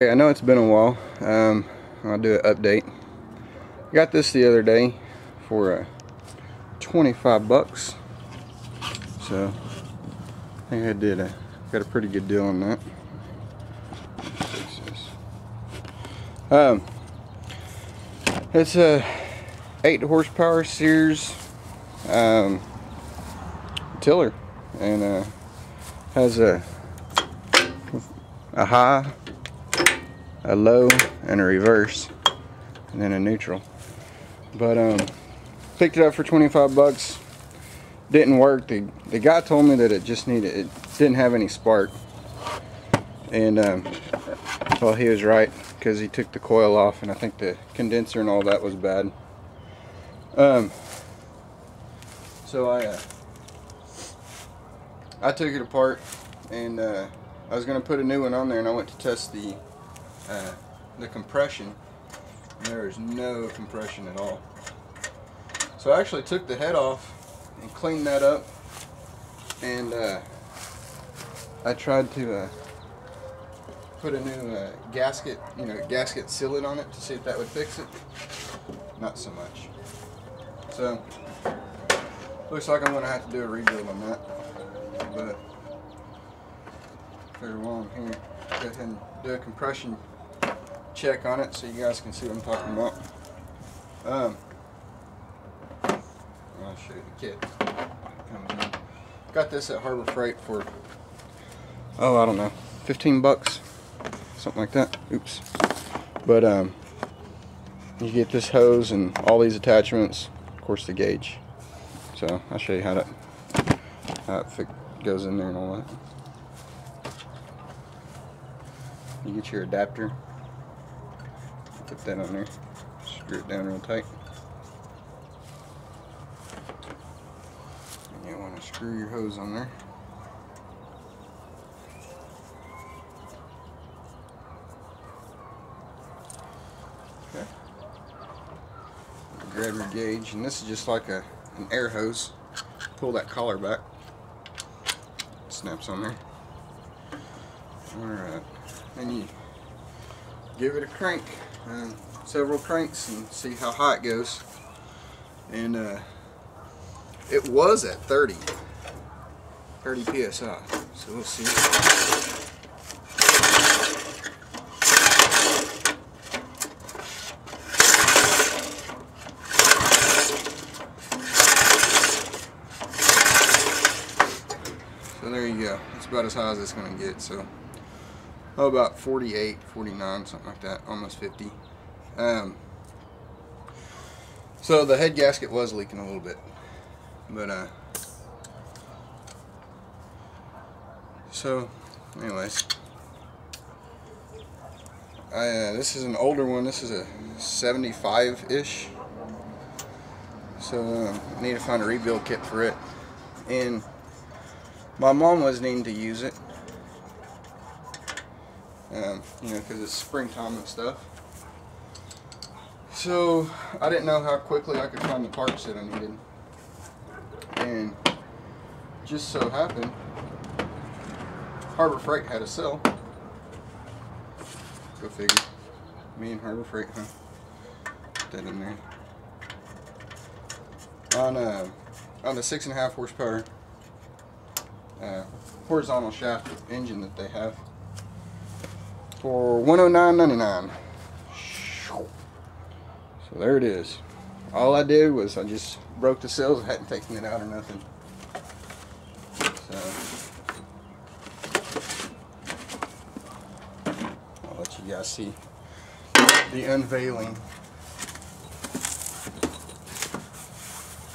Okay, I know it's been a while. I'll do an update. Got this the other day for 25 bucks. So I think I got a pretty good deal on that. It's a 8 horsepower Sears tiller, and has a high, a low, and a reverse, and then a neutral. But picked it up for 25 bucks. Didn't work. The guy told me that it didn't have any spark, and well, he was right, because he took the coil off, and I think the condenser and all that was bad. So I took it apart, and I was gonna put a new one on there, and I went to test the compression, and there is no compression at all. So I actually took the head off and cleaned that up, and I tried to put a new gasket, gasket sealant on it to see if that would fix it. Not so much. So looks like I'm gonna have to do a rebuild on that. But figure while I'm here, go ahead and do a compression check on it so you guys can see what I'm talking about. I'll show you the kit. Got this at Harbor Freight for, oh, I don't know, 15 bucks, something like that. Oops. But you get this hose and all these attachments, of course the gauge. So I'll show you how it goes in there and all that. You get your adapter, put that on there, screw it down real tight. And you want to screw your hose on there. Okay. Grab your gauge, and this is just like an air hose. Pull that collar back. It snaps on there. Alright. Then you give it a crank, several cranks, and see how high it goes. And it was at 30 psi, so we'll see. So there you go. It's about as high as it's going to get. So about 48, 49, something like that, almost 50. So the head gasket was leaking a little bit, but so anyways, this is an older one. This is a 75-ish. So I need to find a rebuild kit for it, and my mom was needing to use it. Because it's springtime and stuff. So I didn't know how quickly I could find the parts that I needed, and just so happened Harbor Freight had a sale. Go figure. Me and Harbor Freight, huh? Put that in there. On the 6.5 horsepower horizontal shaft engine that they have, for $109.99. So there it is. All I did was I just broke the seals. I hadn't taken it out or nothing. So I'll let you guys see the unveiling.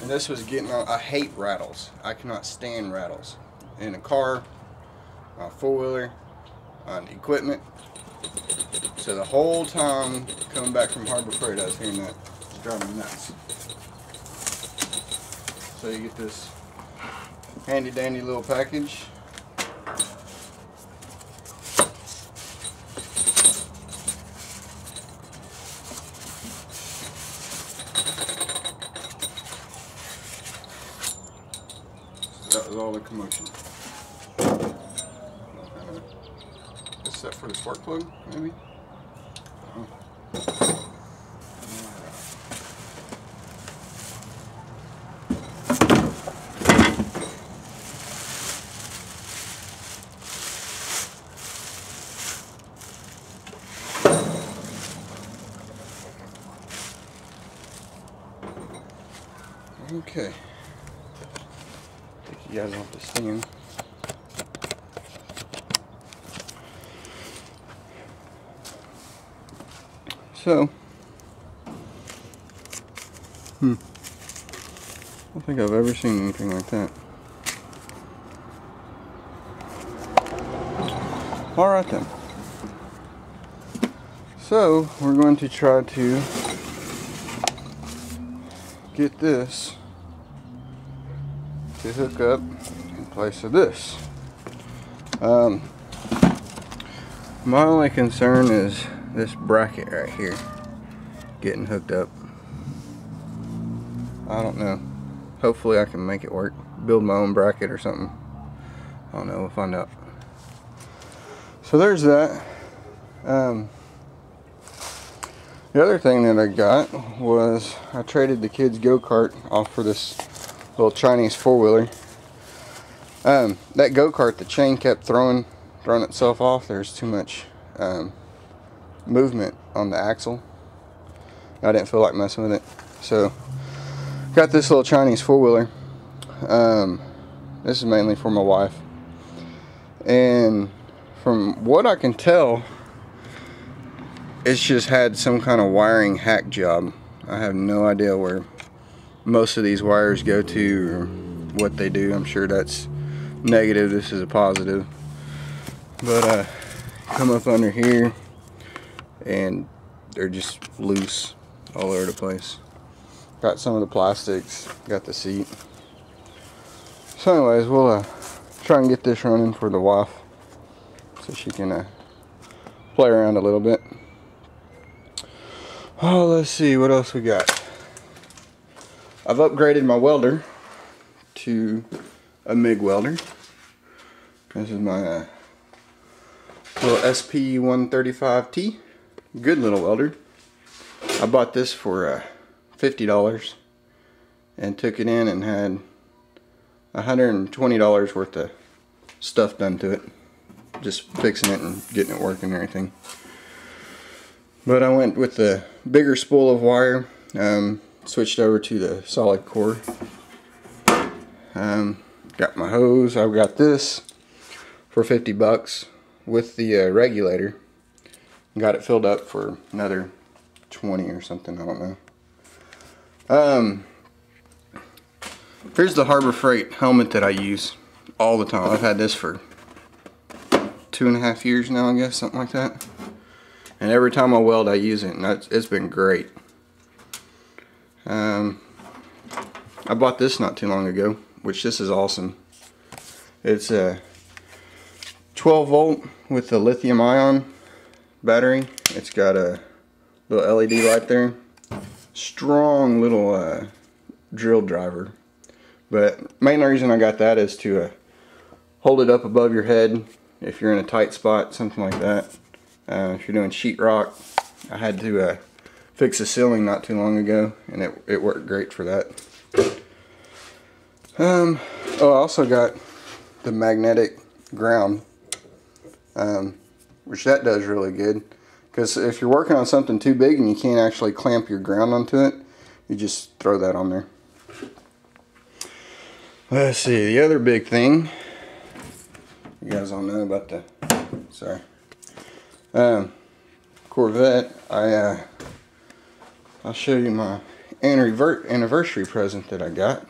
And this was getting on. I hate rattles. I cannot stand rattles in a car, on a four-wheeler, on equipment. So the whole time coming back from Harbor Freight, I was hearing that. It's driving me nuts. So you get this handy dandy little package. So that was all the commotion. Except for the spark plug, maybe. Okay. Take you guys off the stand. So, I don't think I've ever seen anything like that. Alright then. So, we're going to try to get this to hook up in place of this. My only concern is this bracket right here getting hooked up. I don't know. Hopefully I can make it work. Build my own bracket or something. I don't know. We'll find out. So there's that. The other thing that I got was I traded the kids' go-kart off for this little Chinese four-wheeler. That go-kart, the chain kept throwing itself off. There's too much movement on the axle. I didn't feel like messing with it, so got this little Chinese four-wheeler. This is mainly for my wife, and from what I can tell, it's just had some kind of wiring hack job. I have no idea where most of these wires go to or what they do. I'm sure that's negative, this is a positive. But come up under here and they're just loose all over the place. Got some of the plastics, got the seat. So anyways, we'll try and get this running for the wife so she can play around a little bit. Oh, let's see what else we got. I've upgraded my welder to a MIG welder. This is my little SP135T. Good little welder. I bought this for $50 and took it in and had $120 worth of stuff done to it. Just fixing it and getting it working and everything. But I went with the bigger spool of wire, switched over to the solid core. Got my hose. I've got this for 50 bucks with the regulator. Got it filled up for another 20 or something, I don't know. Here's the Harbor Freight helmet that I use all the time. I've had this for 2.5 years now, I guess, something like that. And every time I weld, I use it, and it's been great. I bought this not too long ago, which this is awesome. It's a 12 volt with a lithium ion battery. It's got a little LED light there. Strong little drill driver. But main reason I got that is to hold it up above your head if you're in a tight spot, something like that. If you're doing sheetrock, I had to fix the ceiling not too long ago, and it worked great for that. Oh, I also got the magnetic ground, which that does really good. Because if you're working on something too big and you can't actually clamp your ground onto it, you just throw that on there. Let's see, the other big thing, you guys all know about the, sorry, Corvette. I'll show you my anniversary present that I got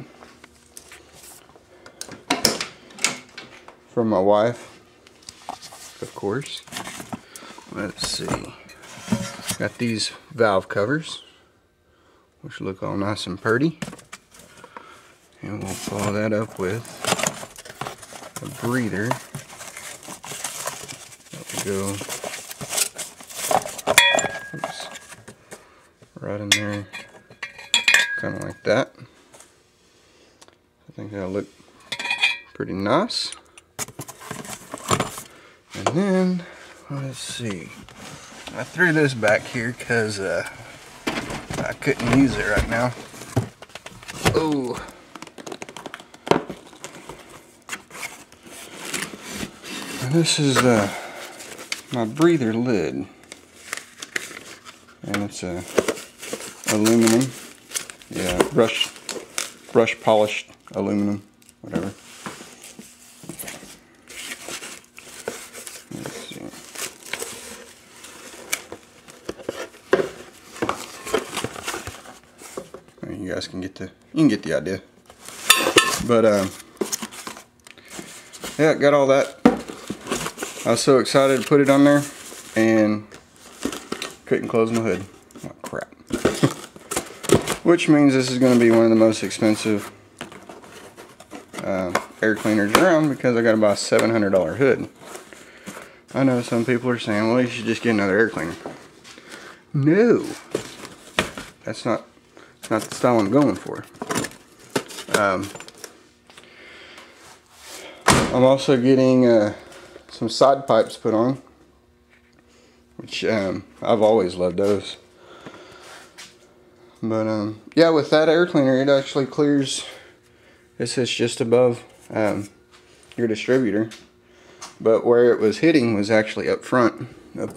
from my wife, of course. Let's see, got these valve covers, which look all nice and pretty, and we'll follow that up with a breather that will go, oops, right in there, kind of like that. I think that'll look pretty nice. And then, let's see, I threw this back here because I couldn't use it right now. Oh. And this is my breather lid. And it's aluminum. Yeah, brush polished aluminum, whatever. Let's see. You guys can get the idea. But yeah, got all that. I was so excited to put it on there and couldn't close my hood. Oh crap. Which means this is going to be one of the most expensive air cleaners around, because I got to buy a $700 hood. I know some people are saying, well, you should just get another air cleaner. No, that's not the style I'm going for. I'm also getting some side pipes put on, which I've always loved those. But yeah, with that air cleaner, it actually clears. It sits just above your distributor, but where it was hitting was actually up front, up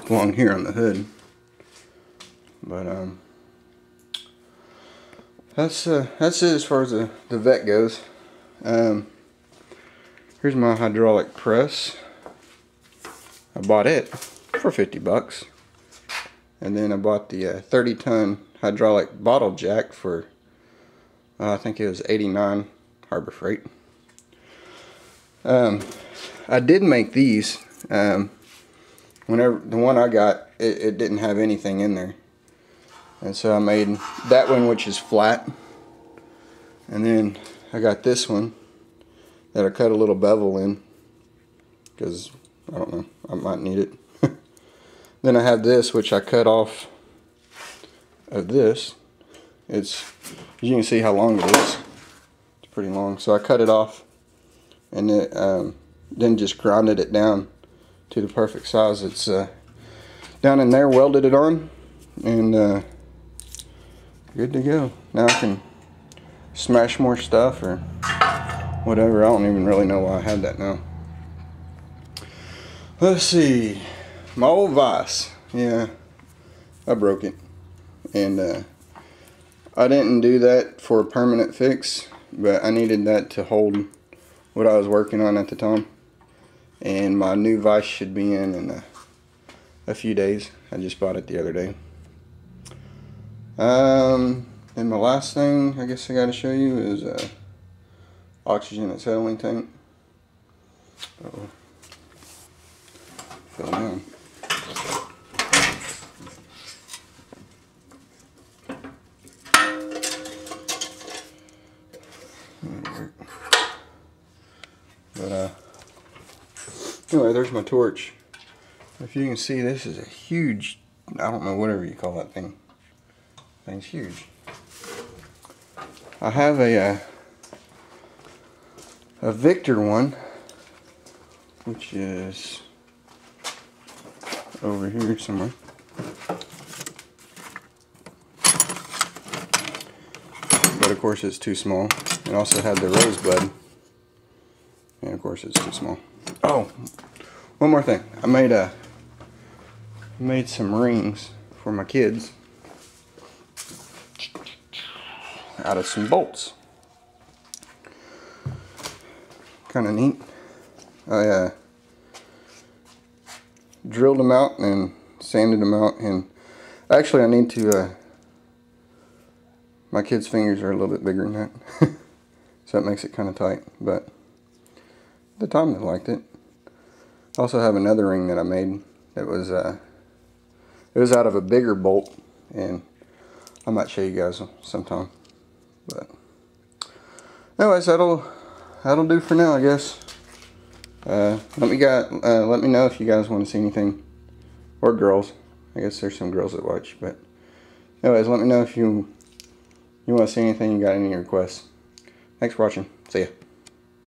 along here on the hood. But that's it as far as the Vette goes. Here's my hydraulic press. I bought it for 50 bucks. And then I bought the 30-ton hydraulic bottle jack for, I think it was 89 Harbor Freight. I did make these. Whenever the one I got, it didn't have anything in there. And so I made that one, which is flat. And then I got this one that I cut a little bevel in, because I don't know, I might need it. Then I have this, which I cut off of this. It's, you can see how long it is. It's pretty long. So I cut it off, and it, then just grinded it down to the perfect size. It's down in there, welded it on, and good to go. Now I can smash more stuff or whatever. I don't even really know why I had that now. Let's see. My old vise. Yeah, I broke it. And I didn't do that for a permanent fix, but I needed that to hold what I was working on at the time. And my new vise should be in a few days. I just bought it the other day. And my last thing I guess I got to show you is oxygen acetylene tank. Uh-oh. Fell down. But anyway, there's my torch. If you can see, this is a huge, I don't know, whatever you call that thing. Thing's huge. I have a Victor one, which is over here somewhere. But of course it's too small. It also had the rosebud, and of course it's too small. Oh, one more thing. I made some rings for my kids out of some bolts. Kind of neat. I drilled them out and sanded them out, and actually I need to my kids' fingers are a little bit bigger than that. So that makes it kind of tight, but at the time they liked it. I also have another ring that I made that was it was out of a bigger bolt, and I might show you guys sometime. But anyways, that'll do for now, I guess. Let me know if you guys want to see anything, or girls. I guess there's some girls that watch, but anyways, let me know if you want to see anything, you got any requests. Thanks for watching. See ya.